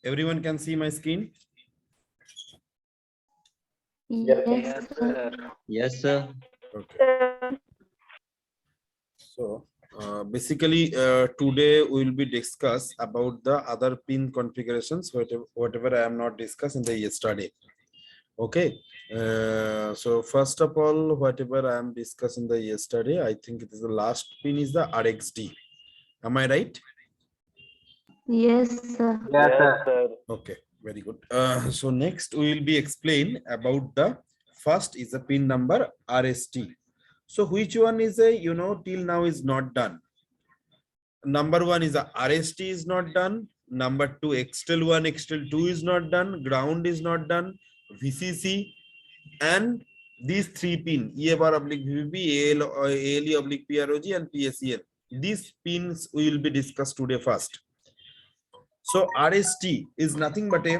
Everyone can see my screen? Yes, sir. Yes, sir. Okay. So basically today we will be discuss about the other pin configurations, whatever I am not discussed in the yesterday. Okay. So first of all, whatever I am discussing the yesterday, I think it is the last pin is the RxD. Am I right? Yes, sir. Yes, sir. Okay, very good. So next we will be explain about the first is the pin number RST. So which one is a till now is not done. Number one is the RST is not done. Number two, Xtel 1, Xtel 2 is not done. Ground is not done. VCC and these three pin EA bar oblique VVB, ALE oblique PROG and PSEN. These pins we will be discussed today first. So RST is nothing but the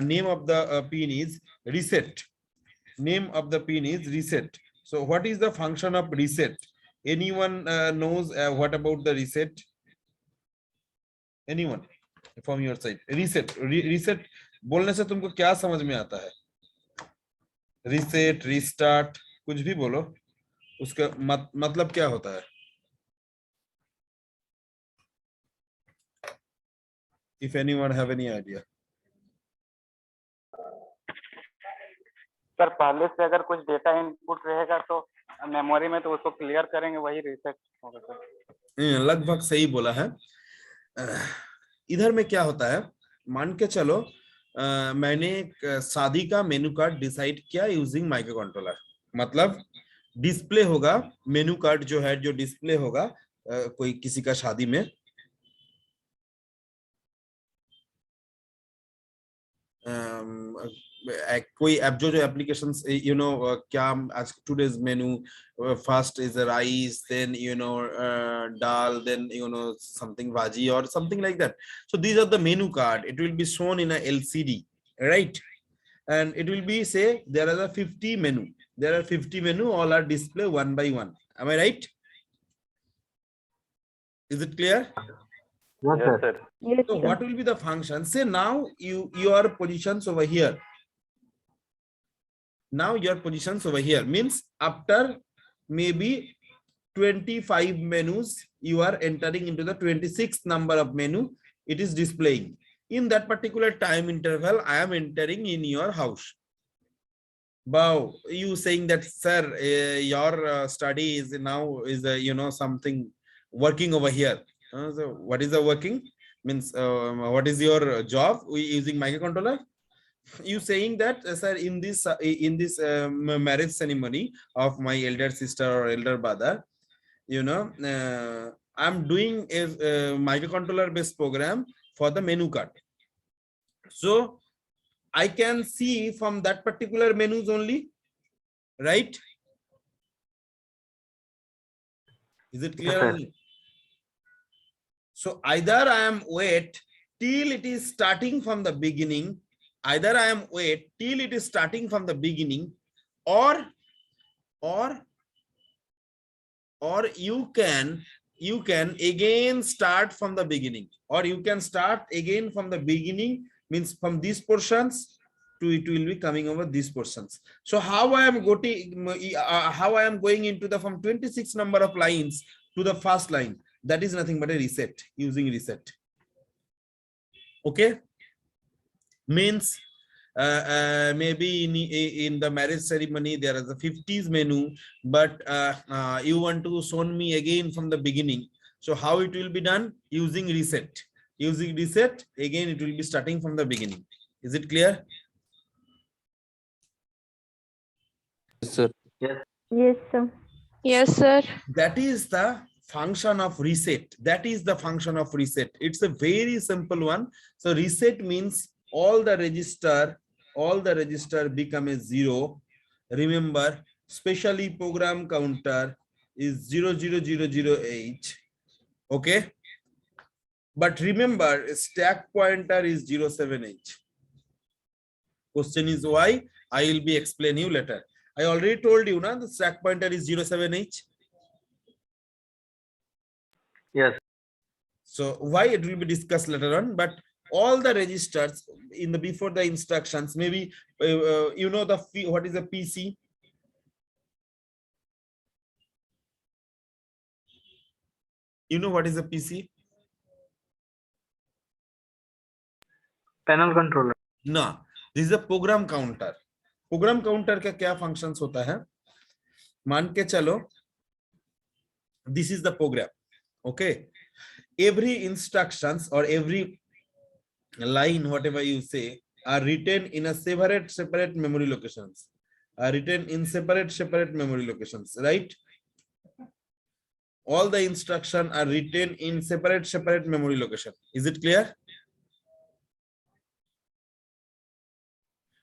name of the pin is reset. Name of the pin is reset. So what is the function of reset? Anyone knows what about the reset? Anyone from your side? Reset. Reset बोलने से तुमको क्या समझ में आता है? Reset, restart, कुछ भी बोलो. उसका मतलब क्या होता है? If anyone have any idea. Sir पहले से अगर कुछ डेटा इनपुट रहेगा तो मेमोरी में तो उसको क्लियर करेंगे, वही रीसेट होगा सर. लगभग सही बोला है. इधर में क्या होता है, मान के चलो मैंने एक शादी का मेनू कार्ड डिसाइड किया यूजिंग माइक्रो कंट्रोलर. मतलब डिस्प्ले होगा मेनू कार्ड जो है, जो डिस्प्ले होगा कोई किसी का शादी में. कोई ऐप जो एप्लीकेशंस क्या आज today's menu first is rice, then dal, then something vaji or something like that. So these are the menu card. It will be shown in a LCD, right? And it will be say there are 50 menu. There are 50 menu, all are display one by one. Am I right? Is it clear? Yes, sir. Yes, So sir. what will be the function? Say now your positions over here. Now your positions over here means after maybe 25 menus, you are entering into the 26th number of menu. It is displaying. In that particular time interval, I am entering in your house. Wow, you saying that, sir, your study is now is something working over here. So what is the working? Means what is your job? We using microcontroller? You saying that, sir, in this marriage ceremony of my elder sister or elder brother, I'm doing a microcontroller based program for the menu card. So I can see from that particular menus only, right? Is it clear? Yes, sir. Only? So either I am wait till it is starting from the beginning, either I am wait till it is starting from the beginning, or you can again start from the beginning, or you can start again from the beginning, means from these portions to it will be coming over these portions. So how I am going into the from 26 number of lines to the first line, that is nothing but a reset, using reset. Okay, means maybe in the marriage ceremony there is a 50s menu, but you want to show me again from the beginning. So how it will be done? Using reset. Using reset, again it will be starting from the beginning. Is it clear? Yes, sir. Yes, sir. Yes, sir. That is the function of reset. That is the function of reset. It's a very simple one. So reset means all the register become a 0. Remember, specially program counter is 00008. Okay, but remember stack pointer is 078. Question is why? I will be explain you later. I already told you now the stack pointer is 078. Yes. So why it will be discussed later on, but all the registers in the before the instructions. Maybe you know what is a PC? You know what is a PC? Panel controller. No, this is a program counter. Program counter का क्या functions होता है? मान के चलो, this is the program. Okay, every instructions or every line, whatever you say, are written in a separate memory locations. Are written in separate memory locations, right? All the instruction are written in separate memory location. Is it clear?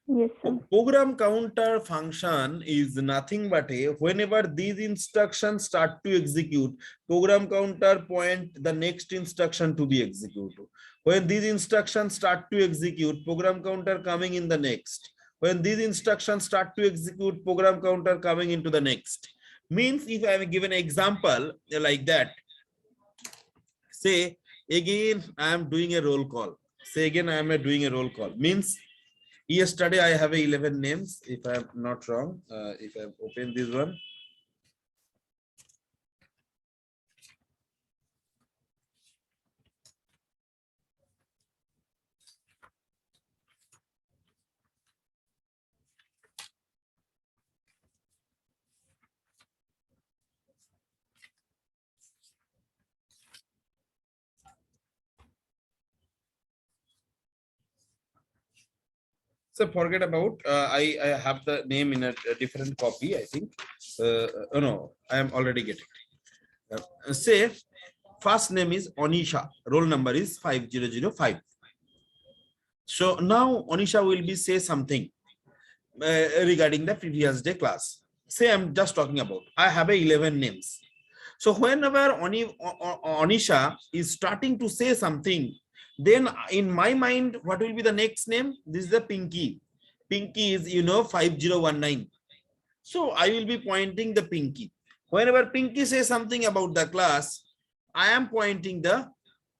Yes, sir. Program counter function is nothing but a whenever these instructions start to execute, program counter point the next instruction to be executed. When these instructions start to execute, program counter coming in the next. When these instructions start to execute, program counter coming into the next. Means if I am given an example like that, say again I am doing a roll call. Say again I am doing a roll call. Means yesterday I have 11 names, if I am not wrong. If I open this one. So forget about, I have the name in a different copy, I think. Oh no, I am already getting. Say first name is Onisha, roll number is 5005. So now Onisha will be say something regarding the previous day class. Say I'm just talking about, I have 11 names. So whenever Onisha is starting to say something, then in my mind, what will be the next name? This is the Pinky. Pinky is, 5019. So I will be pointing the Pinky. Whenever Pinky says something about the class, I am pointing the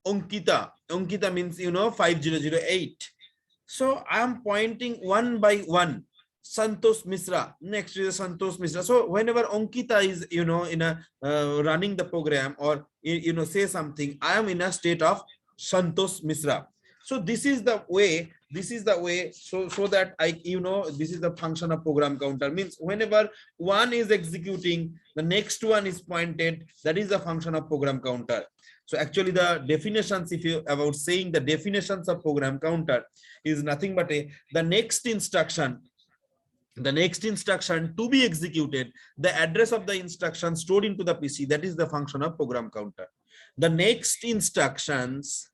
Ankita. Ankita means, 5008. So I am pointing one by one. Santosh Misra, next is Santosh Misra. So whenever Ankita is, in a running the program or, say something, I am in a state of Santosh Misra. So this is the way, so that this is the function of program counter. Means whenever one is executing, the next one is pointed, that is the function of program counter. So actually the definitions, if you about saying the definitions of program counter is nothing but the next instruction to be executed, the address of the instruction stored into the PC, that is the function of program counter. The next instructions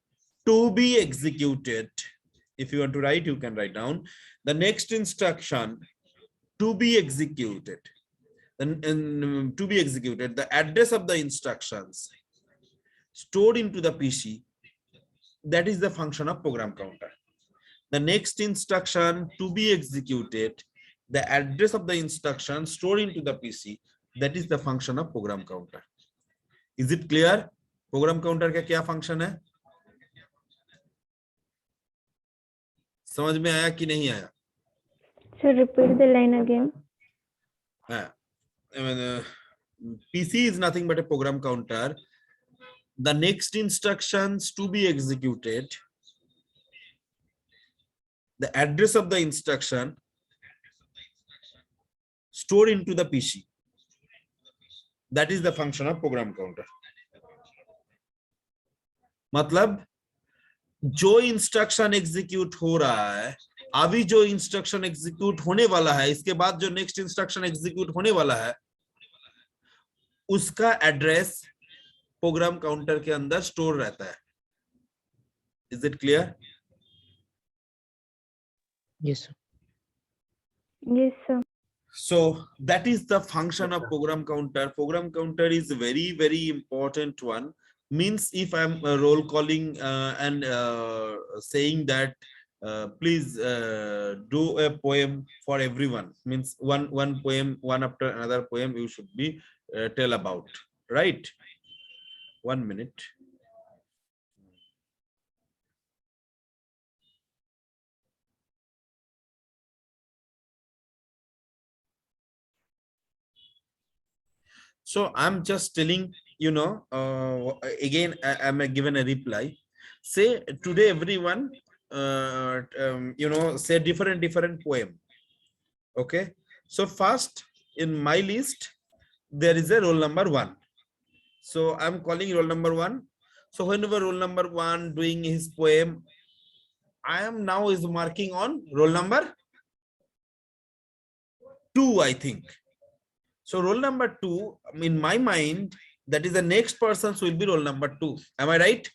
to be executed, if you want to write, you can write down the next instruction to be executed, the address of the instructions stored into the PC, that is the function of program counter. The next instruction to be executed, the address of the instruction stored into the PC, that is the function of program counter. Is it clear? Program counter का क्या function है? समझ में आया कि नहीं आया? Sir, repeat the line again. PC is nothing but a program counter. The next instructions to be executed, the address of the instruction stored into the PC, that is the function of program counter. मतलब जो instruction execute हो रहा है, अभी जो instruction execute होने वाला है, इसके बाद जो नेक्स्ट इंस्ट्रक्शन एग्जीक्यूट होने वाला है, उसका एड्रेस प्रोग्राम काउंटर के अंदर स्टोर रहता है. Is it clear? Yes, sir. Yes, sir. So that is the function of program counter. Program counter is very, very important one. Means if I'm roll calling and saying that please do a poem for everyone, means one poem, one after another poem you should be tell about, right? 1 minute. So I'm just telling, you know, again, I'm given a reply. Say today everyone, you know, say different poem. Okay. So first in my list, there is a roll number 1. So I'm calling roll number 1. So whenever roll number 1 doing his poem, I am now is marking on roll number 2, I think. So roll number 2, in my mind, that is the next person will be roll number 2. Am I right?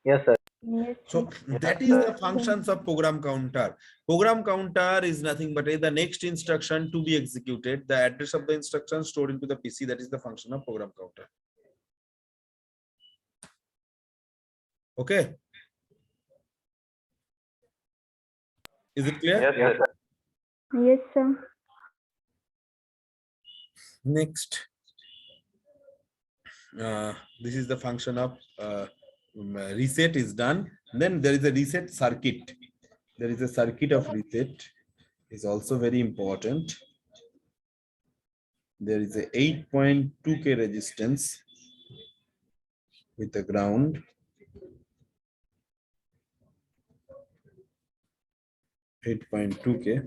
Yes, sir. Yes, So sir. that is the functions of program counter. Program counter is nothing but the next instruction to be executed. The address of the instruction stored into the PC. That is the function of program counter. Okay. Is it clear? Yes, sir. Yes, sir. Next. This is the function of reset is done. Then there is a reset circuit. There is a circuit of reset is also very important. There is a 8.2K resistance with the ground. 8.2K.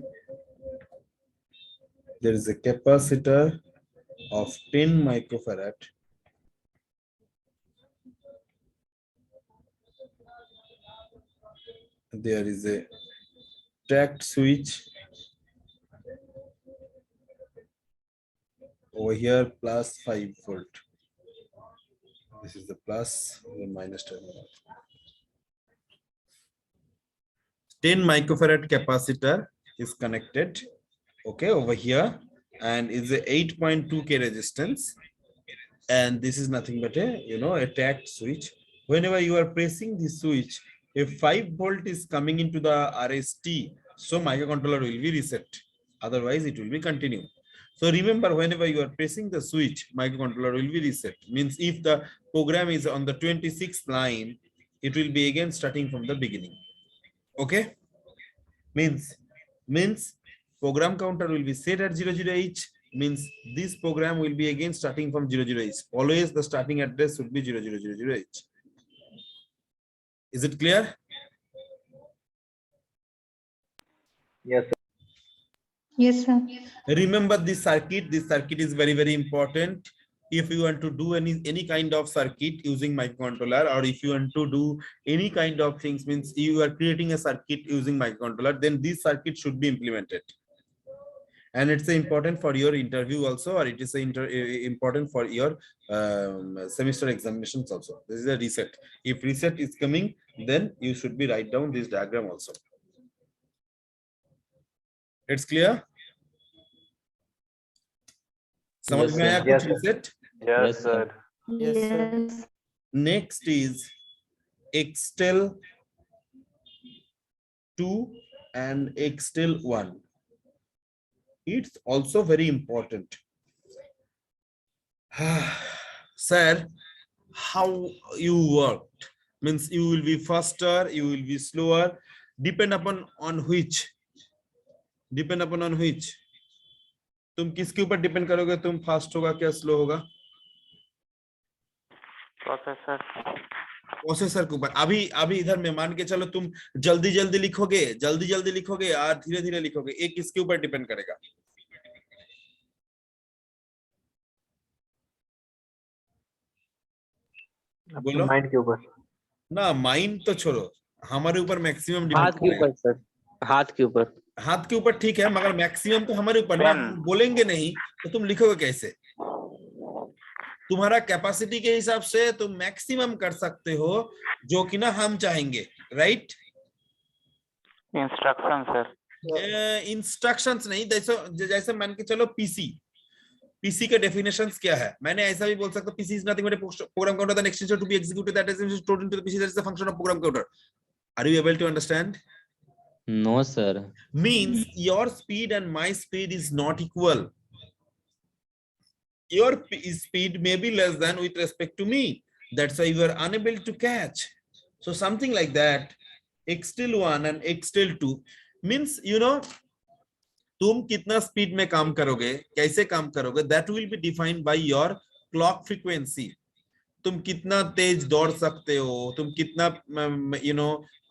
There is a capacitor of 10 microfarad. There is a tracked switch over here, plus 5 volt. This is the plus, the minus terminal. 10 microfarad capacitor is connected, okay, over here, and is a 8.2K resistance. And this is nothing but a, you know, a tagged switch. Whenever you are pressing this switch, if 5 volt is coming into the RST, so microcontroller will be reset. Otherwise, it will be continue. So remember, whenever you are pressing the switch, microcontroller will be reset. Means if the program is on the 26th line, it will be again starting from the beginning. Okay. Means program counter will be set at 00H. Means this program will be again starting from 00H. Always the starting address would be 0000H. Is it clear? Yes, sir. Yes, sir. Remember this circuit. This circuit is very important. If you want to do any kind of circuit using microcontroller, or if you want to do any kind of things, means you are creating a circuit using microcontroller, then this circuit should be implemented. And it's important for your interview also, or it is important for your semester examinations also. This is a reset. If reset is coming, then you should be write down this diagram also. It's clear? Yes, sir. Yes, sir. Reset. Yes, sir. Yes. Next is Xtel 2 and Xtel 1. It's also very important. Sir, how you worked? Means you will be faster, you will be slower, depend upon on which? Depend upon on which? तुम किसके ऊपर depend करोगे, तुम fast होगा क्या slow होगा? Processor. Processor के ऊपर। अभी इधर में मान के चलो तुम जल्दी लिखोगे, जल्दी लिखोगे और धीरे लिखोगे, एक किसके ऊपर डिपेंड करेगा? बोलो। माइंड के ऊपर ना, माइंड तो छोड़ो, हमारे ऊपर मैक्सिमम हाथ के ऊपर सर, हाथ के ऊपर। हाथ के ऊपर ठीक है, मगर मैक्सिमम तो हमारे ऊपर ना, हम बोलेंगे नहीं तो तुम लिखोगे कैसे? तुम्हारा कैपेसिटी के हिसाब से तुम मैक्सिमम कर सकते हो जो कि ना हम चाहेंगे, राइट? Instruction sir. इंस्ट्रक्शंस नहीं, जैसे मान के चलो पीसी का डेफिनेशंस क्या है? मैंने ऐसा भी बोल सकता, PC is nothing but a program counter the next instruction to be executed that is stored into the PC, that is the function of program counter. Are you able to understand? No sir. Means your speed and my speed is not equal. Your speed may be less than with respect to me. That's why you are unable to catch. So something like that. Xtel 1 and Xtel 2 means, you know, तुम कितना speed में काम करोगे, कैसे काम करोगे, that will be defined by your clock frequency. तुम कितना तेज दौड़ सकते हो, तुम कितना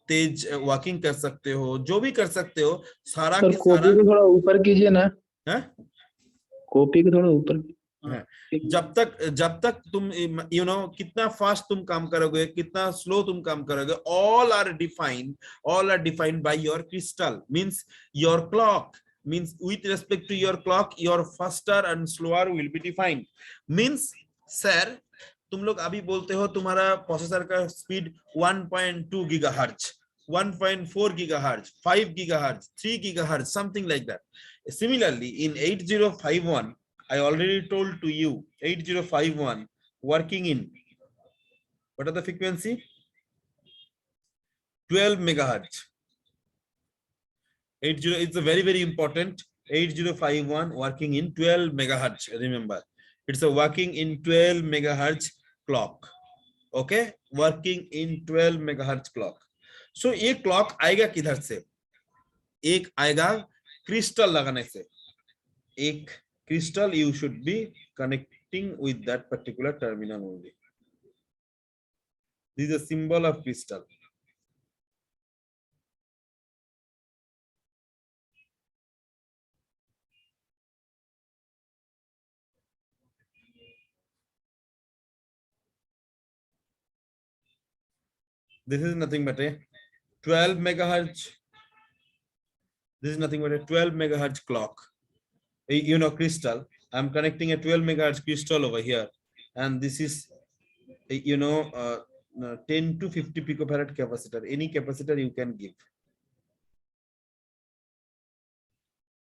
तेज वॉकिंग कर सकते हो, जो भी कर सकते हो, सारा सर के कॉपी सारा को थोड़ा ऊपर कीजिए ना, है? कॉपी को थोड़ा ऊपर। है। जब तक तुम कितना फास्ट तुम काम करोगे, कितना स्लो तुम काम करोगे, all are defined by your crystal, means your clock, means with respect to your clock your faster and slower will be defined। means sir, तुम लोग अभी बोलते हो तुम्हारा प्रोसेसर का speed 1.2 gigahertz, 1.4 gigahertz, 5 gigahertz, 3 gigahertz, something like that. Similarly, in 8051, I already told to you, 8051 working in, what are the frequency? 12 megahertz. 80 is a very, very important. 8051 working in 12 megahertz. Remember, it's a working in 12 megahertz clock. Okay, working in 12 megahertz clock. So ये clock आएगा किधर से? एक आएगा crystal लगाने से। एक crystal you should be connecting with that particular terminal only. This is a symbol of crystal. This is nothing but a 12 megahertz. This is nothing but a 12 megahertz clock. Crystal. I'm connecting a 12 megahertz crystal over here, and this is 10 to 50 picofarad capacitor. Any capacitor you can give.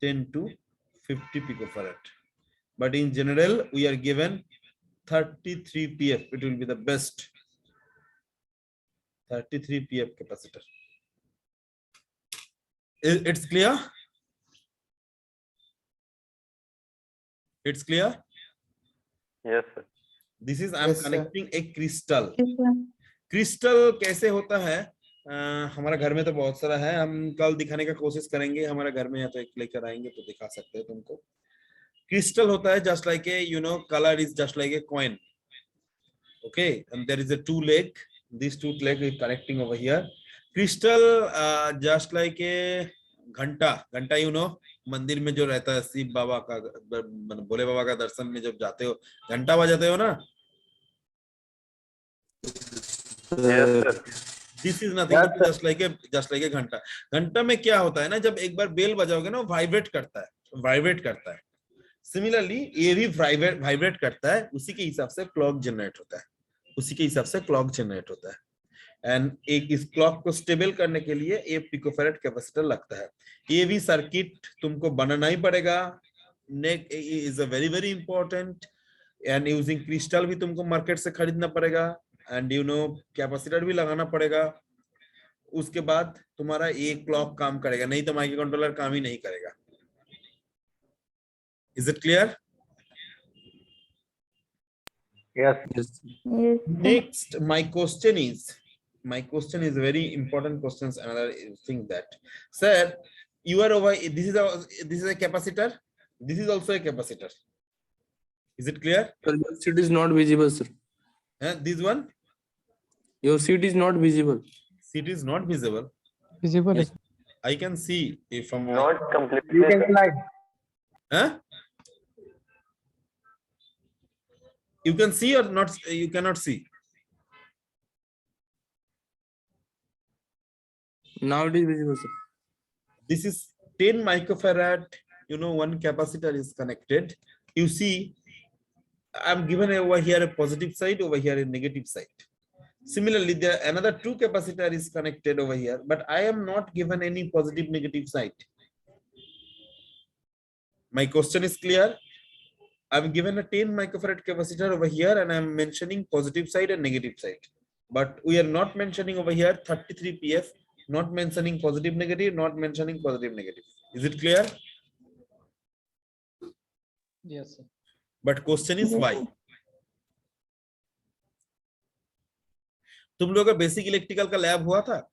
10 to 50 picofarad. But in general, we are given 33 PF. It will be the best. 33 PF capacitor. It's clear? It's clear? Yes, sir. This is I'm Yes, sir. connecting a crystal. Yes, sir. Crystal कैसे होता है? हमारा घर में तो बहुत सारा है, हम कल दिखाने का कोशिश करेंगे, हमारा घर में या तो एक लेकर आएंगे तो दिखा सकते हैं तुमको। क्रिस्टल होता है just like a color is just like a coin. Okay, and there is a two leg. These two leg is connecting over here. Crystal just like a घंटा मंदिर में जो रहता है, शिव बाबा का, भोले बाबा का दर्शन में जब जाते हो घंटा बजाते हो ना, Yes, sir. This is nothing but just like a घंटा। घंटा में क्या होता है ना, जब एक बार बेल बजाओगे ना, वाइब्रेट करता है। सिमिलरली ये भी वाइब्रेट करता है, उसी के हिसाब से क्लॉक जनरेट होता है। एंड एक इस क्लॉक को स्टेबल करने के लिए ये पिकोफैरेड कैपेसिटर लगता है। ये भी सर्किट तुमको बनाना ही पड़ेगा, neck is a very very important. And using crystal भी तुमको मार्केट से खरीदना पड़ेगा, एंड कैपेसिटर भी लगाना पड़ेगा। उसके बाद तुम्हारा ये क्लॉक काम करेगा, नहीं तो माइक्रो कंट्रोलर काम ही नहीं करेगा। Is it clear? Yes. Yes, sir. Next, my question is very important questions. Another thing that, sir, you are over. This is a capacitor. This is also a capacitor. Is it clear? Sir, your seat is not visible, sir. This one, Your seat is not visible. seat is not visible. Visible. Yes. I can see if from my, Not completely. You can slide. huh? You can see or not? You cannot see. Now it is visible, sir. This is 10 microfarad. One capacitor is connected. You see, I'm given over here a positive side, over here a negative side. Similarly, there another two capacitor is connected over here, but I am not given any positive negative side. My question is clear. I'm given a 10 microfarad capacitor over here, and I'm mentioning positive side and negative side. But we are not mentioning over here 33 PF, not mentioning positive negative, not mentioning positive negative. Is it clear? Yes, sir. But question is Yes, why? तुम लोगों का basic electrical का lab हुआ था?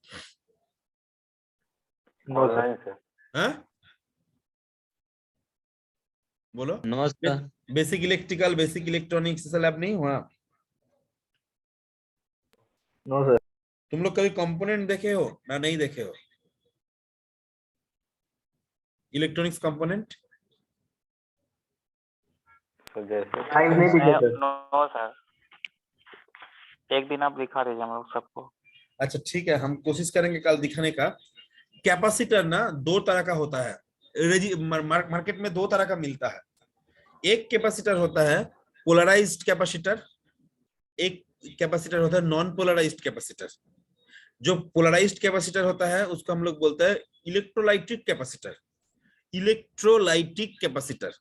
No, sir. हाँ? बोलो। No sir. Basic electrical, basic electronics से lab नहीं हुआ? नो सर। तुम लोग कभी कंपोनेंट देखे हो ना नहीं देखे हो? इलेक्ट्रॉनिक्स कंपोनेंट तो जैसे टाइम नहीं दिखे सर। नो सर, एक दिन आप दिखा दीजिए हम लोग सबको। अच्छा ठीक है, हम कोशिश करेंगे कल दिखाने का। कैपेसिटर ना दो तरह का होता है, मार्केट में दो तरह का मिलता है। एक कैपेसिटर होता है पोलराइज्ड कैपेसिटर, एक कैपेसिटर होता है नॉन पोलराइज्ड कैपेसिटर। जो पोलराइज्ड कैपेसिटर होता है उसको हम लोग बोलते हैं इलेक्ट्रोलाइटिक कैपेसिटर, इलेक्ट्रोलाइटिक कैपेसिटर।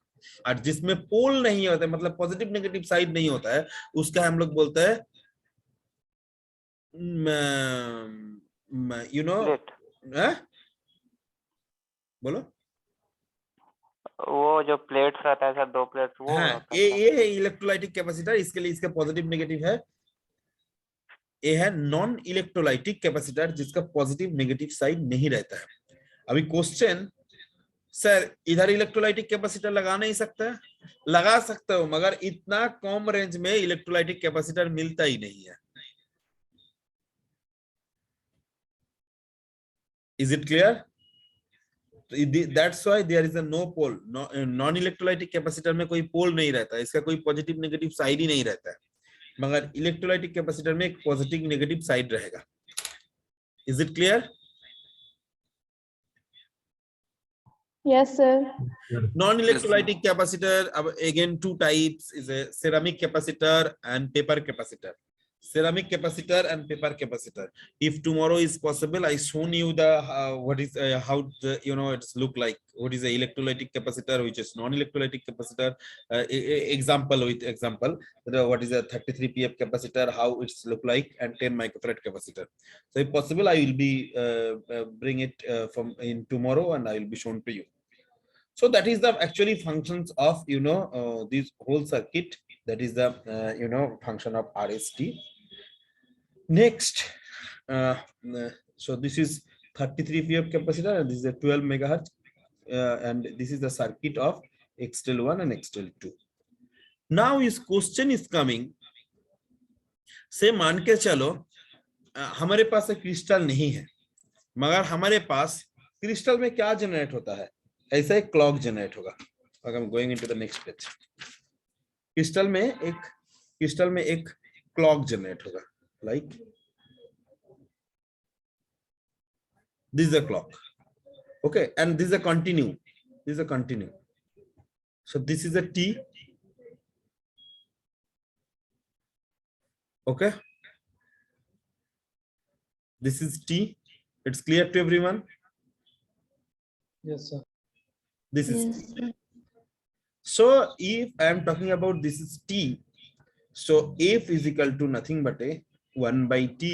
और जिसमें पोल नहीं होता है, मतलब पॉजिटिव नेगेटिव साइड नहीं होता है, उसका हम लोग बोलते हैं यू नो, प्लेट, बोलो। वो जो प्लेट्स रहता है सर, दो प्लेट्स वो हाँ, रहता ये है। है इलेक्ट्रोलाइटिक कैपेसिटर। इसके लिए इसका पॉजिटिव नेगेटिव है। ये है नॉन इलेक्ट्रोलाइटिक कैपेसिटर, जिसका पॉजिटिव नेगेटिव साइड नहीं रहता है। अभी क्वेश्चन, सर इधर इलेक्ट्रोलाइटिक कैपेसिटर लगा नहीं सकता है? लगा सकते हो, मगर इतना कम रेंज में इलेक्ट्रोलाइटिक कैपेसिटर मिलता ही नहीं है। Is it clear? That's why there is a no pole. Non electrolytic capacitor में कोई पोल नहीं रहता है, इसका कोई पॉजिटिव नेगेटिव साइड ही नहीं रहता है। मगर इलेक्ट्रोलाइटिक कैपेसिटर में एक पॉजिटिव नेगेटिव साइड रहेगा। Is it clear? Yes, sir. Non-electrolytic capacitor, again two types, is a ceramic capacitor and paper capacitor. Ceramic capacitor and paper capacitor. If tomorrow is possible, I shown you the what is how the, it's look like. What is a electrolytic capacitor, which is non-electrolytic capacitor. Example with example. What is a 33 pf capacitor, how it's look like, and 10 microfarad capacitor. So if possible, I will be bring it from in tomorrow, and I will be shown to you. So that is the actually functions of this whole circuit. That is the function of RST. Next, so this is 33 pf capacitor, and this is a 12 megahertz, and this is the circuit of XTEL1 and XTEL2. Now this question is coming. से मान के चलो हमारे पास एक crystal नहीं है, मगर हमारे पास क्रिस्टल में क्या जनरेट होता है? ऐसा एक क्लॉक जनरेट होगा। I'm going into the next page. Crystal में एक क्लॉक जनरेट होगा, like this is a clock, okay, and this is a continue. This is a continue. So this is a T, okay. This is T. It's clear to everyone? Yes, sir. This is Yes, T. sir. So if I am talking about this is T, so F is equal to nothing but a 1 by T.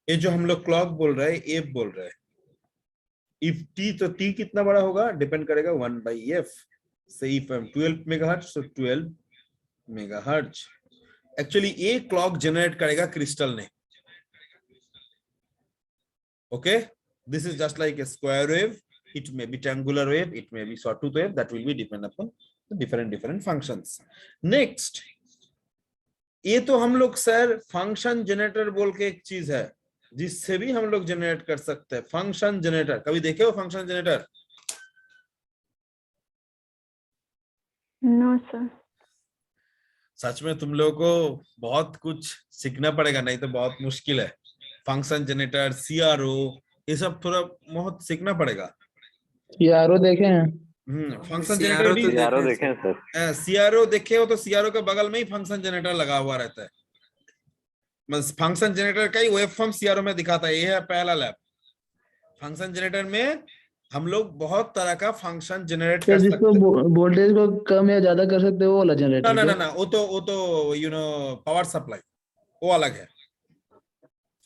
ये जो हम लोग clock बोल रहे हैं, F बोल रहे हैं। If T, तो T कितना बड़ा होगा? डिपेंड करेगा 1 by F. Say if I'm 12 megahertz, so 12 megahertz. Actually ये क्लॉक जनरेट करेगा क्रिस्टल ने, okay. This is just like a square wave. It may be triangular wave, it may be sawtooth wave. That will be depend upon the different functions. Next, ये तो हम लोग sir function generator बोल के एक चीज है, जिससे भी हम लोग जनरेट कर सकते हैं। फंक्शन जनरेटर कभी देखे हो? Function generator? No, sir. सच में तुम लोगों को बहुत कुछ सीखना पड़ेगा, नहीं तो बहुत मुश्किल है। फंक्शन जनरेटर, सीआरओ, ये सब थोड़ा बहुत सीखना पड़ेगा। यारो देखे हैं? फंक्शन CRO जनरेटर भी तो यारो देखे हैं सर। सीआरओ देखे हो तो सीआरओ के बगल में ही फंक्शन जनरेटर लगा हुआ रहता है। बस फंक्शन जनरेटर का ही वेव फॉर्म सीआरओ में दिखाता है। ये है पहला लैब। फंक्शन जनरेटर में हम लोग बहुत तरह का फंक्शन जनरेट तो कर सकते जिसको हैं। वोल्टेज को कम या ज्यादा कर सकते हो वो वाला ना जनरेटर ना क्या? ना ना, वो तो पावर सप्लाई, वो अलग है।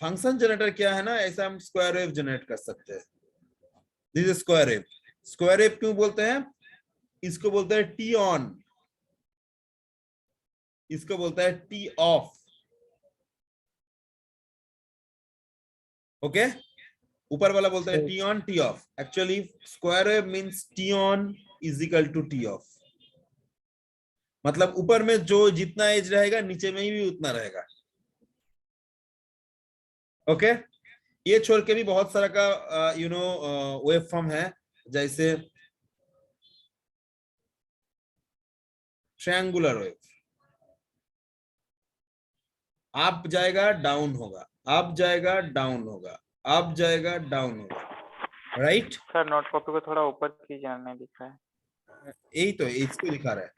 फंक्शन जनरेटर क्या है ना, ऐसा हम स्क्वायर वेव जनरेट कर सकते हैं। This is square wave. Square wave क्यों बोलते हैं? इसको बोलते हैं टी ऑन, इसको बोलता है टी ऑफ, ओके। ऊपर वाला बोलता है T on T off. Actually square wave means T on is equal to T off. मतलब ऊपर में जो जितना एज रहेगा नीचे में भी उतना रहेगा. ओके ये छोड़ के भी बहुत सारा का वेव फॉर्म है, जैसे ट्रायंगुलर वेव. अप जाएगा डाउन होगा, अप जाएगा डाउन होगा, अप जाएगा डाउन होगा. राइट सर नोट कॉपी को थोड़ा ऊपर कीजिए, नहीं दिख रहा है. यही तो इसको दिखा रहा है.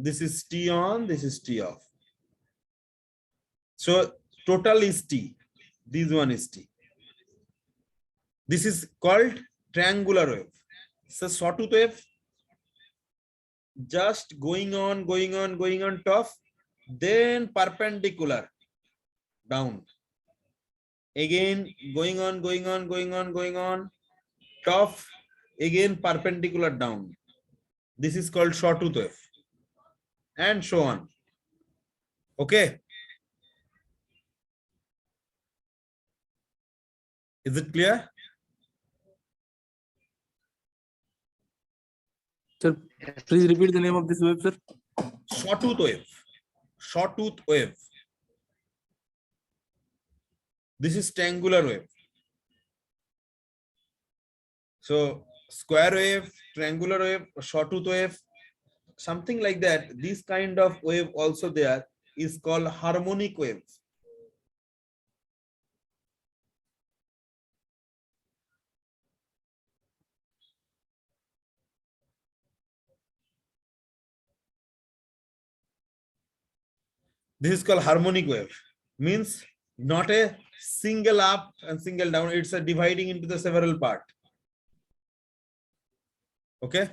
This is T on, this is T of. So total is T. This one is T. This is called triangular wave. So sawtooth wave, just going on top, then perpendicular down. Again going on top, again perpendicular down. This is called sawtooth wave, and so on. Okay. Is it clear? Sir, please repeat the name of this wave, sir. Sawtooth wave. Sawtooth wave. This is triangular wave. So square wave, triangular wave, sawtooth wave, something like that. This kind of wave also there is called harmonic wave. This is called harmonic wave. Means not a single up and single down. It's a dividing into the several part. Okay.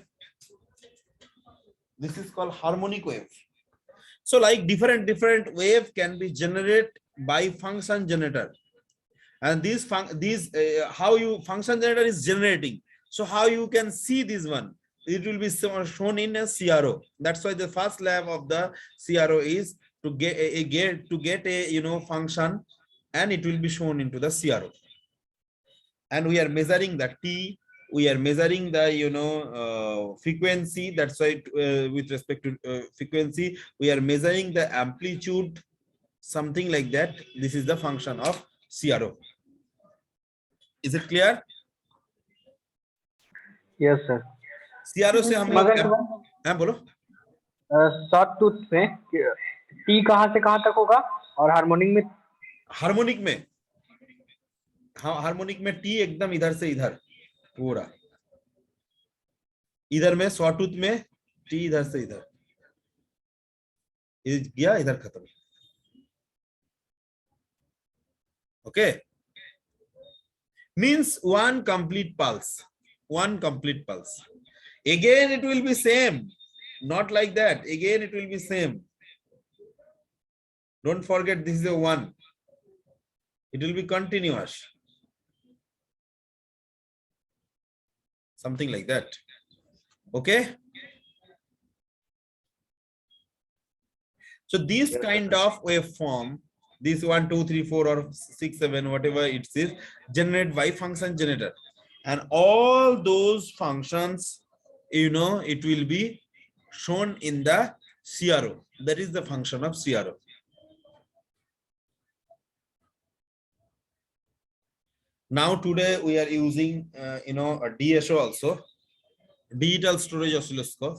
This is called harmonic wave. So like different wave can be generated by function generator. And how you function generator is generating. So how you can see this one? It will be shown in a CRO. That's why the first lab of the CRO is to get a function, and it will be shown into the CRO. And we are measuring the T, we are measuring the frequency. That's why with respect to frequency, we are measuring the amplitude, something like that. This is the function of CRO. Is it clear? Yes sir. CRO से हम लोग हाँ बोलो. Short tooth में T कहाँ से कहाँ तक होगा और हार्मोनिक में हार्मोनिक में टी एकदम इधर से इधर पूरा. इधर में सॉटूथ में टी इधर से इधर गया, इधर खत्म. Okay. Means one complete pulse. Again it will be same. Not like that. Again it will be same. Don't forget this is a one. It will be continuous. Something like that. Okay. So this kind of waveform, this 1, 2, 3, 4 or 6, 7, whatever it is, generated by function generator. And all those functions, it will be shown in the CRO. That is the function of CRO. Now today we are using a DSO also, digital storage oscilloscope,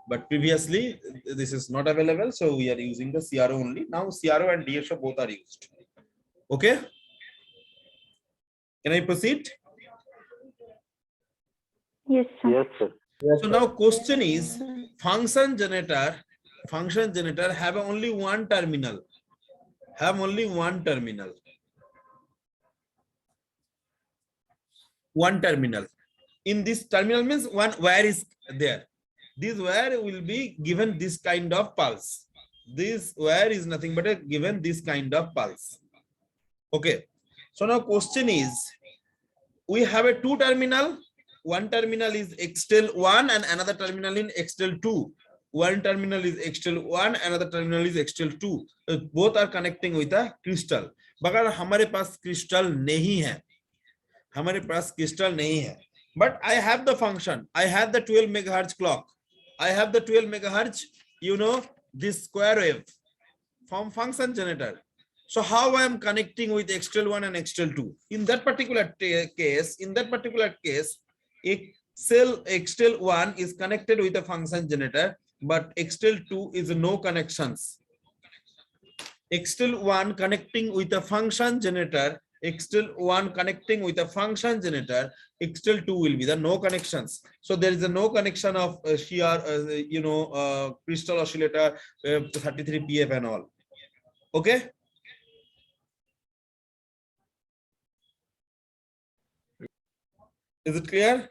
but previously this is not available, so we are using the CRO only. Now CRO and DSO both are used. Okay, can I proceed? Yes, sir. Yes sir. So now question is, function generator have only one terminal. One terminal. In this terminal means one wire is there. This wire will be given this kind of pulse. This wire is nothing but given this kind of pulse. Okay. So now question is, we have a two terminal. One terminal is Xtel 1 and another terminal in Xtel 2. One terminal is Xtel 1, another terminal is Xtel 2. Both are connecting with a crystal. मगर हमारे पास crystal नहीं है, हमारे पास crystal नहीं है, but I have the function, I have the 12 megahertz clock, I have the 12 megahertz, you know, this square wave from function generator. So how I am connecting with XTEL1 and XTEL2? In that particular case, XTEL1 is connected with a function generator, but XTEL2 is no connections. XTEL1 connecting with a function generator, XTEL1 connecting with a function generator, XTEL2 will be the no connections. So there is a no connection of shear, crystal oscillator, 33 PF and all. Okay. Is it clear?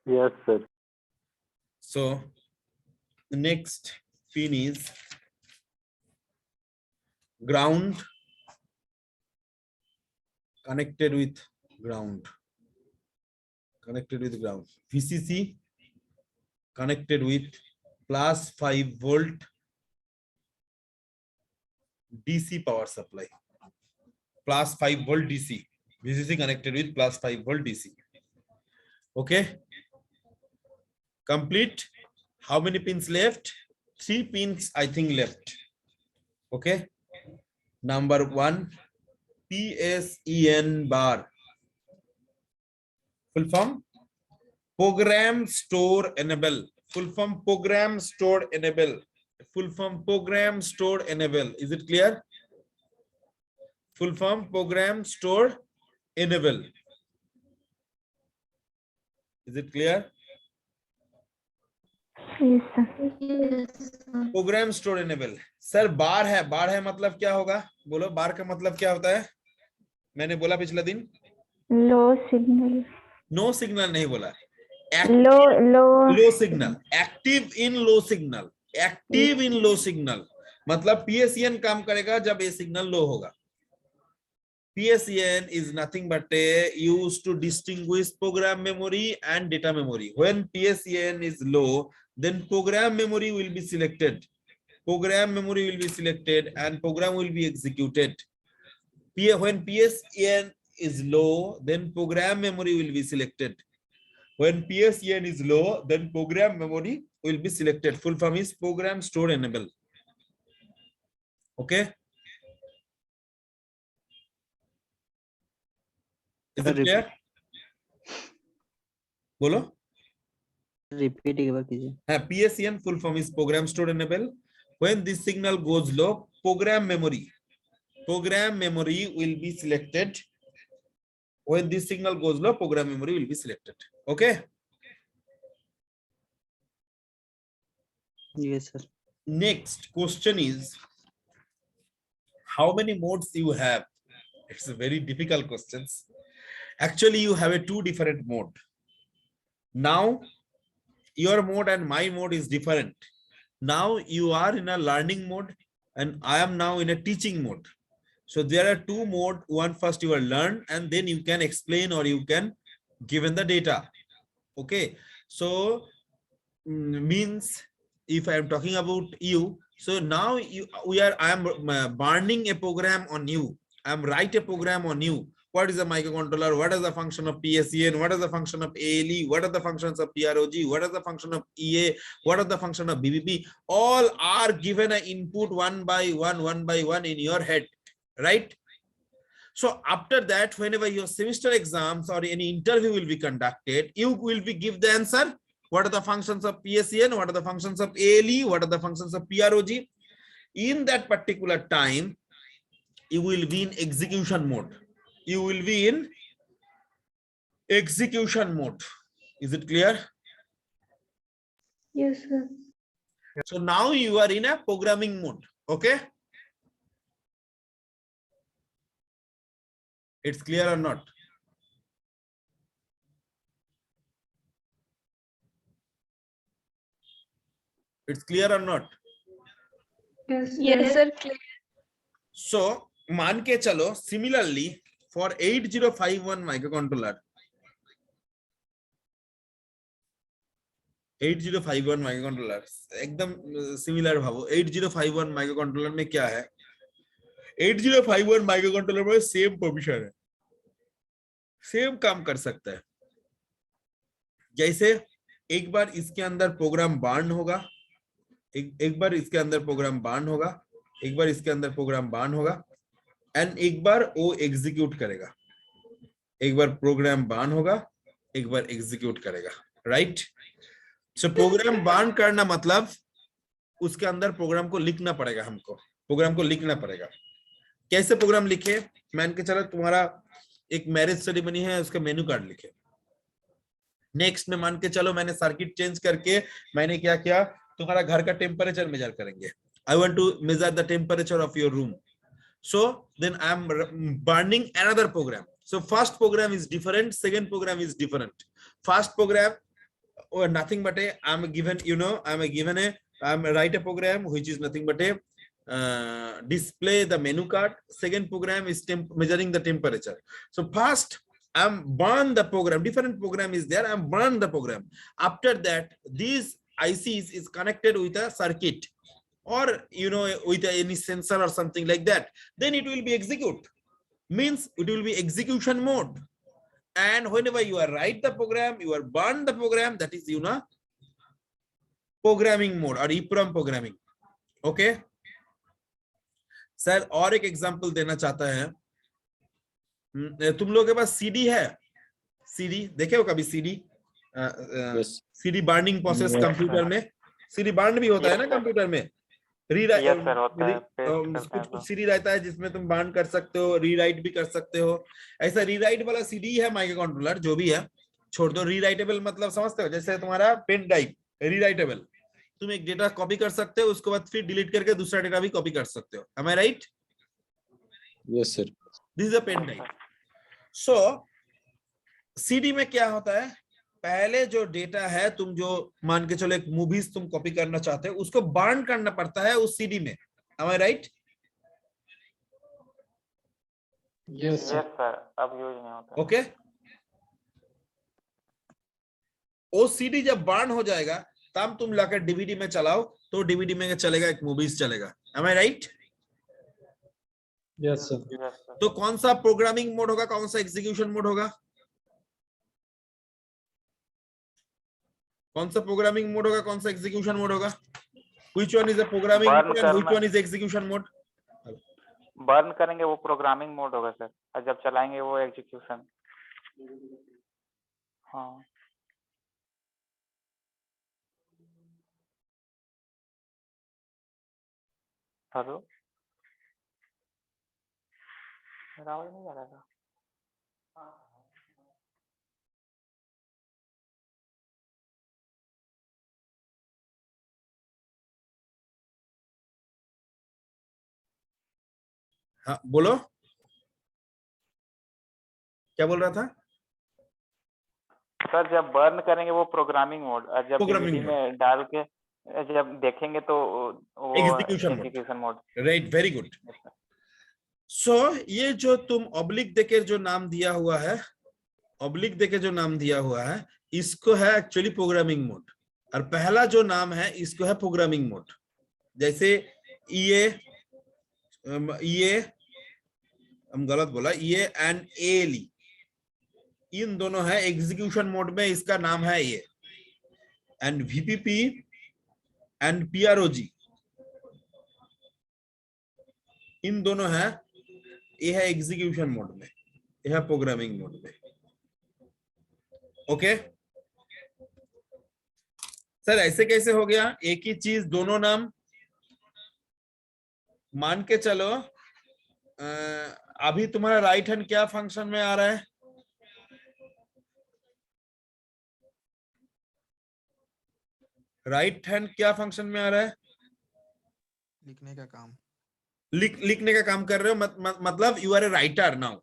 Yes, sir. So the next pin is ground, connected with ground, VCC connected with plus 5 volt DC power supply, plus 5 volt DC, VCC connected with plus 5 volt DC. Okay, complete. How many pins left? 3 pins I think left. Okay, number 1, PSEN bar, full form program store enable, full form program store enable, full form program store enable. Is it clear? Full form program store enable. Is it clear? Yes, sir. Program store enable. Sir bar है मतलब क्या होगा? बोलो बार का मतलब क्या होता है? मैंने बोला पिछला दिन लो सिग्नल. नो सिग्नल नहीं बोला, low signal, active in low signal, active in low signal मतलब PSEN काम करेगा जब ये सिग्नल लो होगा. PSEN is nothing but used to distinguish program memory and data memory. When PSEN is low, then program memory will be selected. Program memory will be selected and program will be executed. When PSEN is low, then program memory will be selected. When PSEN is low, then program memory will be selected. Full form is program store enable. Okay. Is it clear? बोलो. Repeat एक बार कीजिए. PSEN full form is program store enable. When this signal goes low, program memory will be selected. When this signal goes low, program memory will be selected. Okay. Yes, sir. Next question is, how many modes you have? It's a very difficult questions. Actually, you have a 2 different mode. Now, your mode and my mode is different. Now you are in a learning mode and I am now in a teaching mode. So there are 2 modes. One first you will learn and then you can explain or you can given the data. Okay. So means if I am talking about you, so now I am burning a program on you. I am write a program on you. What is a microcontroller? What is the function of PSEN? What is the function of ALE? What are the functions of PROG? What is the function of EA? What are the function of BBP? All are given an input one by one in your head, right? So after that, whenever your semester exams or any interview will be conducted, you will be give the answer. What are the functions of PSEN? What are the functions of ALE? What are the functions of PROG? In that particular time, you will be in execution mode. You will be in execution mode. Is it clear? Yes, sir. So now you are in a programming mode. Okay. It's clear or not? It's clear or not? Yes, sir. Clear. So मान के चलो, similarly for 8051 microcontroller, 8051 microcontroller एकदम similar भावो। 8051 microcontroller में क्या है, 8051 microcontroller में same permission है, सेम काम कर सकता है। जैसे एक बार इसके अंदर प्रोग्राम बार्न होगा, एक बार इसके अंदर प्रोग्राम बार्न होगा, एक बार इसके अंदर प्रोग्राम बार्न होगा, एंड एक बार वो एग्जीक्यूट करेगा। एक बार प्रोग्राम बार्न होगा, एक बार एग्जीक्यूट करेगा, राइट। सो प्रोग्राम बार्न करना मतलब उसके अंदर प्रोग्राम को लिखना पड़ेगा, हमको प्रोग्राम को लिखना पड़ेगा। कैसे प्रोग्राम लिखे, मान के चलो तुम्हारा एक मैरिज सेरेमनी है, उसका मेनू कार्ड लिखे। नेक्स्ट में मान के चलो मैंने सर्किट चेंज करके मैंने क्या किया, तुम्हारा घर का टेम्परेचर मेजर करेंगे। I want to measure the temperature of your room, so then I am burning another program. So first program is different, second program is different. First program or nothing but a I'm given, you know, I'm write a program which is nothing but a display the menu card. Second program is measuring the temperature. So first I'm burn the program, different program is there, I'm burn the program. After that these ICs is connected with a circuit, or you know, with any sensor or something like that, then it will be execute, means it will be execution mode. And whenever you are write the program, you are burn the program, that is, you know, programming mode or EEPROM programming. Okay sir, और एक example देना चाहता है। तुम लोगों के पास CD है? CD देखे हो कभी? CD CD burning process computer में सीडी बर्न भी होता है ना कंप्यूटर में। कुछ सीडी रहता है जिसमें तुम बार्न कर सकते हो, रीराइट भी कर सकते हो। ऐसा रीराइट वाला सीडी है माइक्रो कंट्रोलर, जो भी है छोड़ दो। रीराइटेबल मतलब समझते हो, जैसे तुम्हारा पेन ड्राइव रीराइटेबल, तुम एक डेटा कॉपी कर सकते हो, उसके बाद फिर डिलीट करके दूसरा डेटा भी कॉपी कर सकते हो। Am I right? Yes sir. This is a pen drive. So CD में क्या होता है, पहले जो डेटा है, तुम जो मान के चलो एक मूवीज तुम कॉपी करना चाहते हो, उसको बर्न करना पड़ता है उस सीडी में। M I right? Yes sir. अब यूज नहीं होता। ओके, वो सीडी जब बर्न हो जाएगा तब तुम लाकर डीवीडी में चलाओ, तो डीवीडी में चलेगा, एक मूवीज चलेगा। M I right? Yes sir. तो कौन सा प्रोग्रामिंग मोड होगा, कौन सा एग्जीक्यूशन मोड होगा? कौन सा प्रोग्रामिंग मोड होगा, कौन सा एग्जीक्यूशन मोड होगा? Which one is a programming mode and which one is execution mode? Burn करेंगे वो प्रोग्रामिंग मोड होगा सर, और जब चलाएंगे वो एग्जीक्यूशन। हाँ हेलो, मेरा आवाज नहीं आ रहा था? हाँ बोलो, क्या बोल रहा था? सर जब बर्न करेंगे वो प्रोग्रामिंग मोड, और जब Programming DVD में डाल के जब देखेंगे तो वो execution mode. Right, very good. So ये जो तुम ऑब्लिक देके जो नाम दिया हुआ है, ऑब्लिक देके जो नाम दिया हुआ है, इसको है एक्चुअली प्रोग्रामिंग मोड, और पहला जो नाम है इसको है प्रोग्रामिंग मोड। जैसे ये हम गलत बोला, ये एंड एली, इन दोनों है एग्जीक्यूशन मोड में, इसका नाम है ये। एंड VPP एंड PROG, इन दोनों है, ये है एग्जीक्यूशन मोड में, ये है प्रोग्रामिंग मोड में। ओके सर, ऐसे कैसे हो गया? एक ही चीज दोनों नाम। मान के चलो अभी तुम्हारा राइट हैंड क्या फंक्शन में आ रहा है? राइट हैंड क्या फंक्शन में आ रहा है? लिखने का काम। लिखने का काम कर रहे हो, मतलब you are a writer now.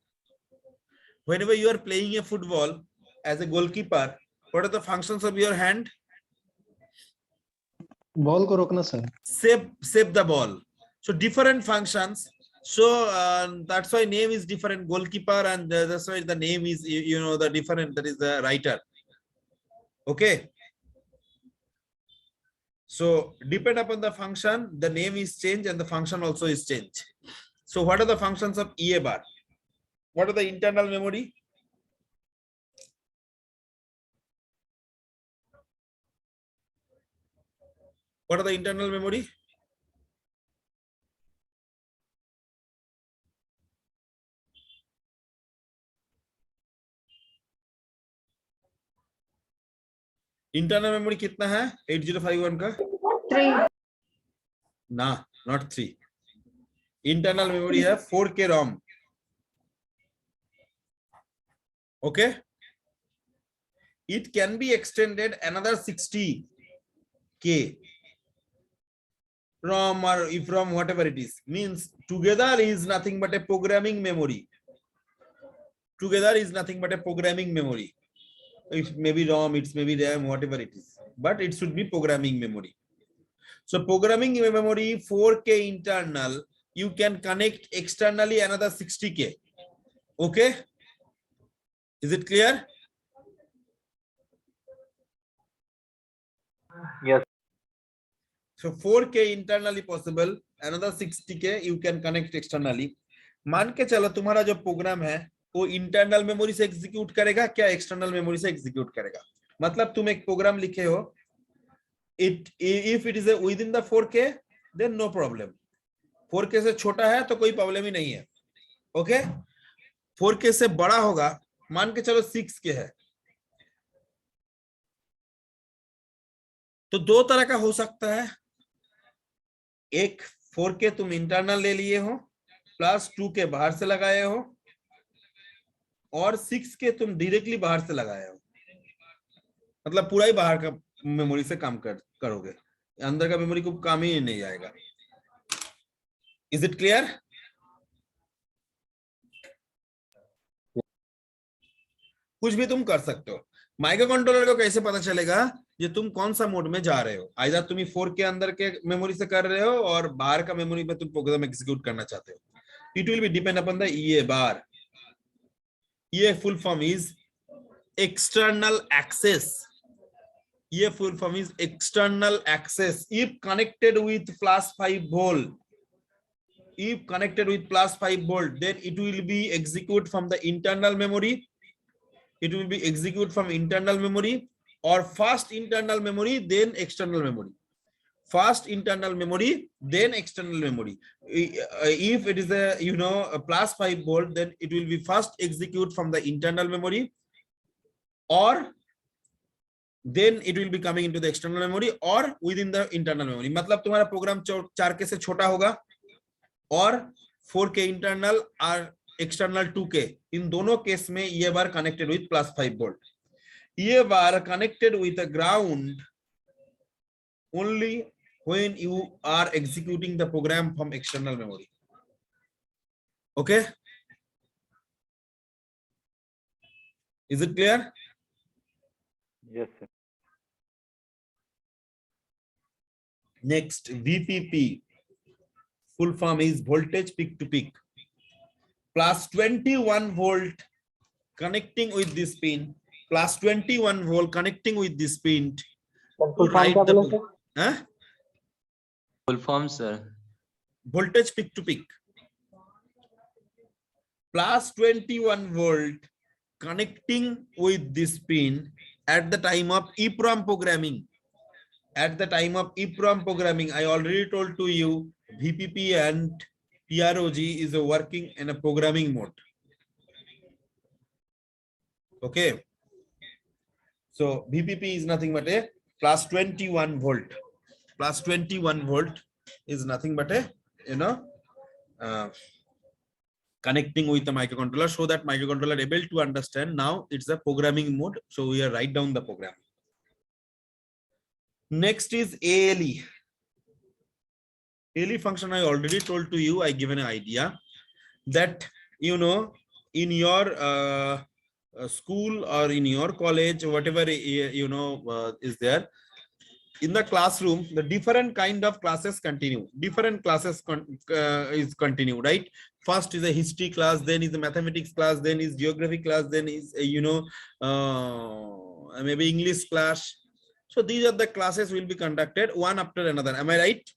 Whenever you are playing a football as a goalkeeper, what are the functions of your hand? Ball को रोकना sir. Save the ball. So different functions. So that's why name is different, goalkeeper, and that's why the name is, you know, the different, that is the writer. Okay. So depend upon the function, the name is changed and the function also is changed. So what are the functions of EA bar? What are the internal memory? What are the internal memory? Internal memory कितना है 8051 का? 3. ना, not 3. Internal memory है 4K ROM. Okay, it can be extended another 60K ROM or EEPROM, whatever it is. Means together is nothing but a programming memory. Together is nothing but a programming memory. It may be ROM, it's maybe RAM, whatever it is, but it should be programming memory. So programming memory 4K internal, you can connect externally another 60K. Okay, is it clear? Yes. So 4K internally possible, another 60K you can connect externally. मान के चलो तुम्हारा जो programme है वो internal memory से execute करेगा क्या एक्सटर्नल मेमोरी से एग्जीक्यूट करेगा? मतलब तुम एक प्रोग्राम लिखे हो, if it is within the 4K then no problem. 4K से छोटा है तो कोई प्रॉब्लम ही नहीं है. ओके, 4K से बड़ा होगा, मान के चलो 6K है, तो दो तरह का हो सकता है. एक 4K तुम इंटरनल ले लिए हो प्लस 2K बाहर से लगाए हो, और 6K तुम डायरेक्टली बाहर से लगाए हो. मतलब पूरा ही बाहर का मेमोरी से काम करोगे, अंदर का मेमोरी को काम ही नहीं आएगा. Is it clear? कुछ भी तुम कर सकते हो. माइक्रो कंट्रोलर को कैसे पता चलेगा ये तुम कौन सा मोड में जा रहे हो? आइदर तुम 4K अंदर के मेमोरी से कर रहे हो और बाहर का मेमोरी में तुम प्रोग्राम एग्जीक्यूट करना चाहते हो. It will be depend upon the EA bar. EA full form is external access. EA full form is external access. If connected with +5 volt, if connected with +5 volt, then it will be execute from the internal memory. It will be execute from internal memory, or first internal memory, then external memory. First internal memory, then external memory. If it is a a +5 volt, then it will be first execute from the internal memory, or then it will be coming into the external memory or within the internal memory. मतलब तुम्हारा programme 4K से छोटा होगा और 4K internal और external 2K, इन दोनों case में ये बार connected with +5 volt. ये बार connected with a ground only when you are executing the program from external memory. Okay, is it clear? Yes, sir. Next, VPP full form is voltage peak to peak. +21 volt connecting with this pin, +21 volt connecting with this pin. Full form क्या बोले sir? Huh? Full form, sir. Voltage peak to peak. +21 volt connecting with this pin at the time of EEPROM programming. At the time of EEPROM programming, I already told to you, VPP and PROG is working in a programming mode. Okay. So VPP is nothing but a +21 volt. +21 volt is nothing but a connecting with the microcontroller, so that microcontroller able to understand now it's a programming mode. So we are write down the program. Next is ALE. ALE function I already told to you. I given an idea that in your school or in your college, whatever is there, in the classroom, the different kind of classes continue. Different classes is continue, right? First is a history class, then is a mathematics class, then is geography class, then is a, maybe English class. So these are the classes will be conducted one after another. Am I right?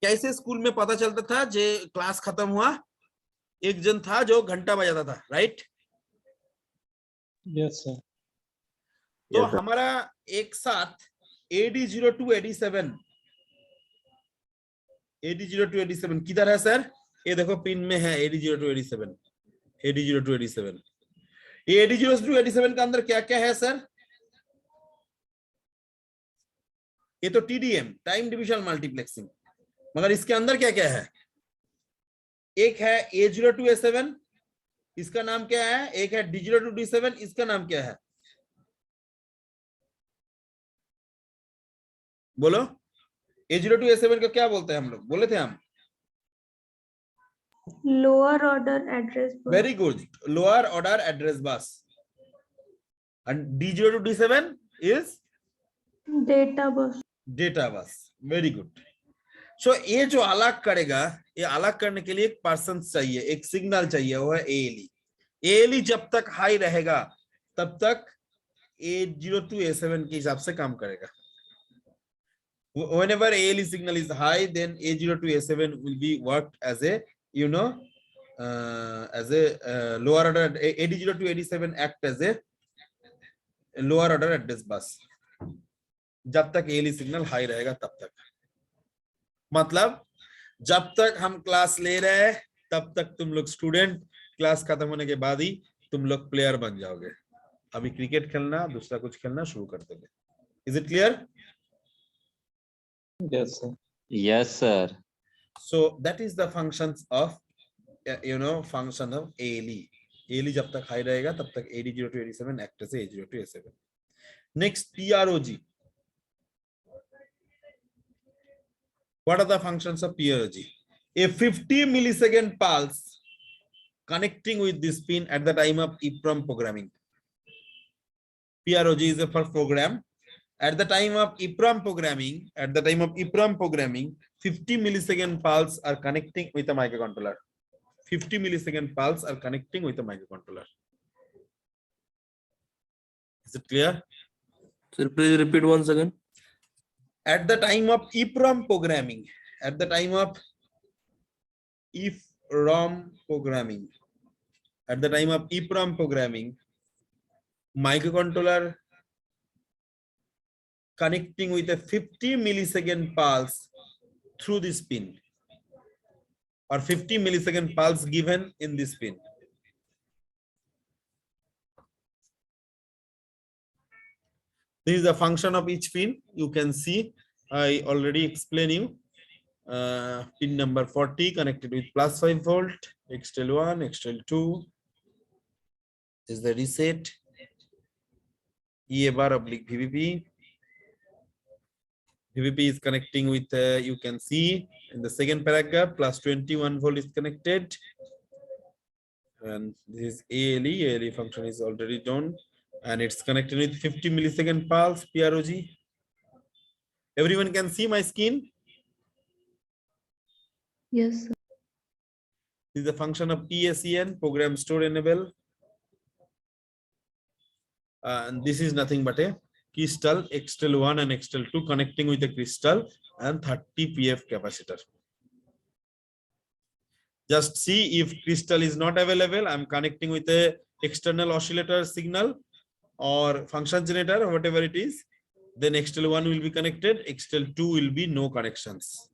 कैसे school में पता चलता था जे class खत्म हुआ, एक जन था जो घंटा बजाता था, राइट? Yes, sir. तो हमारा एक साथ AD02 87 किधर है सर? ये देखो पिन में है AD02 87 ये AD02 87 का अंदर क्या क्या है सर? ये तो TDM टाइम डिविजन मल्टीप्लेक्सिंग, मगर इसके अंदर क्या क्या है? एक है A02 A7, इसका नाम क्या है? एक है D02 D7, इसका नाम क्या है? बोलो। A02 A7 का क्या बोलते हैं हम लोग? बोले थे हम lower order address bus. Very good, lower order address bus. And D02 D7 is data bus. Data bus. Very good. So ये जो अलग करेगा, ये अलग करने के लिए एक पर्सन चाहिए, एक सिग्नल चाहिए, वो है ALE। ALE जब तक हाई रहेगा तब तक A02 A7 के हिसाब से काम करेगा। Whenever ALE signal is high, then A02 A7 will be worked as a, you know, as a lower order. AD02 AD7 act as a lower order address bus. जब तक ALE सिग्नल हाई रहेगा तब तक, मतलब जब तक हम class ले रहे हैं तब तक तुम लोग स्टूडेंट, क्लास खत्म होने के बाद ही तुम लोग प्लेयर बन जाओगे। अभी क्रिकेट खेलना, दूसरा कुछ खेलना शुरू कर दोगे। Is it clear? Yes, sir. Yes, sir. So that is the functions of, you know, function of ALE. ALE जब तक हाई रहेगा तब तक AD02 AD7 act as A02 A7. Next, PROG. What are the functions of PROG? A 50 millisecond pulse connecting with this pin at the time of EEPROM programming. PROG is a for program. At the time of EEPROM programming, 50 millisecond pulse are connecting with a microcontroller. 50 millisecond pulse are connecting with a microcontroller. Is it clear? Sir, please repeat once again. At the time of EEPROM programming, microcontroller connecting with a 50 millisecond pulse through this pin, or 50 millisecond pulse given in this pin. This is the function of each pin. You can see I already explained you. Pin number 40 connected with plus 5 volt, XTEL1, XTEL2 is the reset, EA bar oblique VVP. VVP is connecting with, you can see in the second paragraph, plus 21 volt is connected. And this is ALE function is already done. And it's connected with 50 millisecond pulse, PROG. Everyone can see my screen? Yes, sir. This is the function of PSEN, program store enable. And this is nothing but a crystal, XTEL1 and XTEL2 connecting with a crystal and 30 PF capacitor. Just see if crystal is not available, I'm connecting with a external oscillator signal or function generator, whatever it is, then XTEL1 will be connected, XTEL2 will be no connections.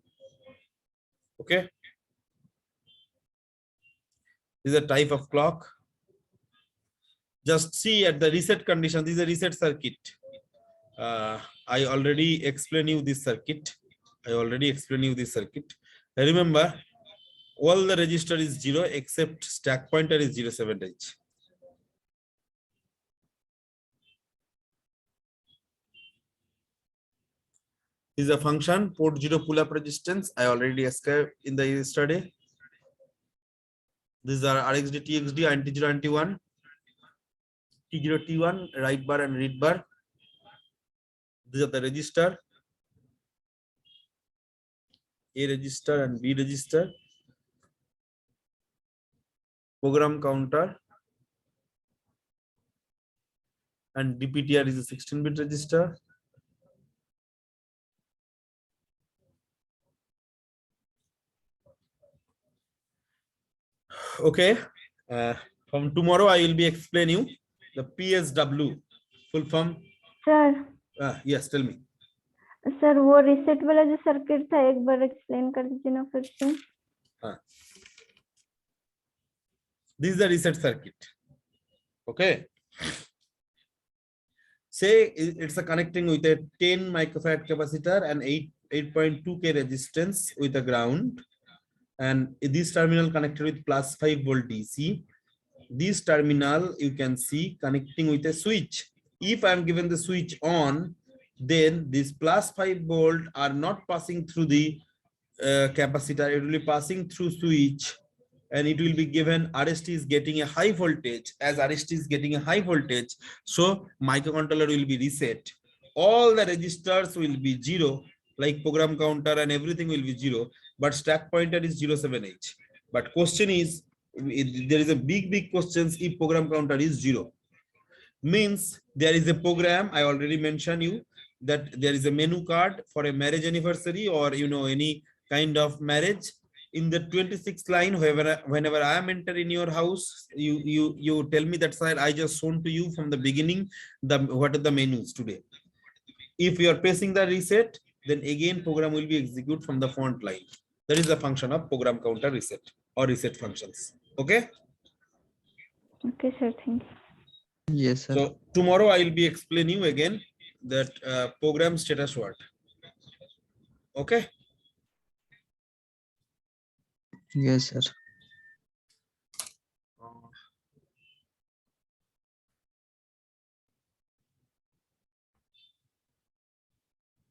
Okay. This is a type of clock. Just see at the reset condition, this is a reset circuit. I already explained you this circuit. Remember, all the register is 0 except stack pointer is 07H. This is a function, port 0 pull-up resistance. I already described in the yesterday. These are RxD, TXD, anti-0, anti-1, T0, T1, write bar and read bar. These are the register, A register and B register. Program counter. and DPTR is a 16-bit register. Okay, from tomorrow I will be explaining you the PSW full form. Sir Yes, tell me. Sir वो reset वाला जो circuit था एक बार explain कर दीजिए ना फिर से. This is the reset circuit. Okay. Say it's a connecting with a 10 microfarad capacitor and 8.2K resistance with a ground, and this terminal connected with plus 5 volt DC. This terminal you can see connecting with a switch. If I am given the switch on, then this plus 5 volt are not passing through the capacitor, it will be passing through switch, and it will be given RST is getting a high voltage. As RST is getting a high voltage, so microcontroller will be reset. All the registers will be 0, like program counter and everything will be 0, but stack pointer is 07H. But question is, there is a big questions if program counter is 0. Means there is a program, I already mentioned you that there is a menu card for a marriage anniversary or any kind of marriage. In the 26th line, whenever I am entering in your house, you tell me that side I just shown to you from the beginning what are the menus today. If you are pressing the reset, then again program will be executed from the front line. That is the function of program counter reset or reset functions. Okay. Okay sir, thank you. Yes, sir. So tomorrow I will be explaining you again that program status what. Okay. Yes, sir.